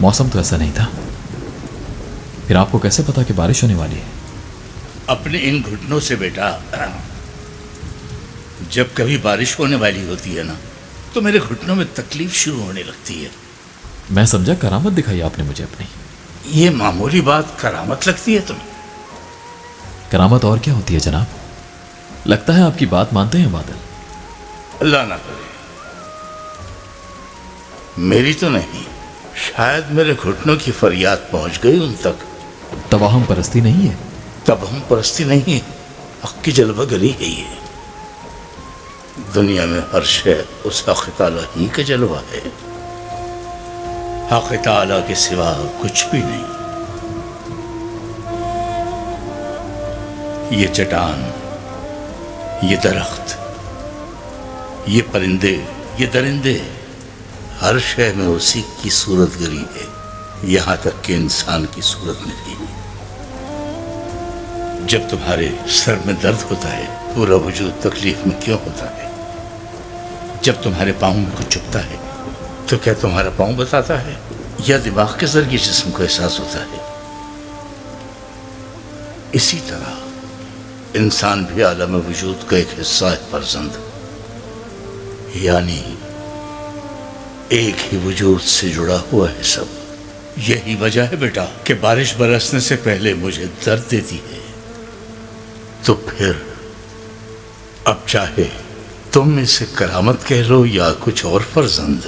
मौसम तो ऐसा नहीं था, फिर आपको कैसे पता कि बारिश होने वाली है? अपने इन घुटनों से बेटा, जब कभी बारिश होने वाली होती है ना, तो मेरे घुटनों में तकलीफ शुरू होने लगती है। मैं समझा करामत दिखाई आपने मुझे अपनी। ये मामूली बात करामत लगती है तुम्हें? करामत और क्या होती है जनाब? लगता है आपकी बात मानते हैं बादल। अल्लाह ना करे, मेरी तो नहीं, शायद मेरे घुटनों की फरियाद पहुंच गई उन तक। तवाहम परस्ती नहीं है? तब हम परस्ती नहीं है, हक की जलवागरी है ये। दुनिया में हर शय उस हक़ ताला ही का जलवा है, हक़ ताला के सिवा कुछ भी नहीं। ये चट्टान, ये दरख्त, ये परिंदे, ये दरिंदे, हर शय में उसी की सूरत गरी है, यहां तक कि इंसान की सूरत में भी। जब तुम्हारे सर में दर्द होता है, पूरा वजूद तकलीफ में क्यों होता है? जब तुम्हारे पाँव में कुछ चुभता है, तो क्या तुम्हारा पाँव बताता है या दिमाग के जरिए जिस्म को एहसास होता है? इसी तरह इंसान भी आलम वजूद का एक हिस्सा है फर्जंद, यानी एक ही वजूद से जुड़ा हुआ है सब। यही वजह है बेटा कि बारिश बरसने से पहले मुझे दर्द देती है। तो फिर अब चाहे तुम इसे करामत कह लो या कुछ और फर्जंद,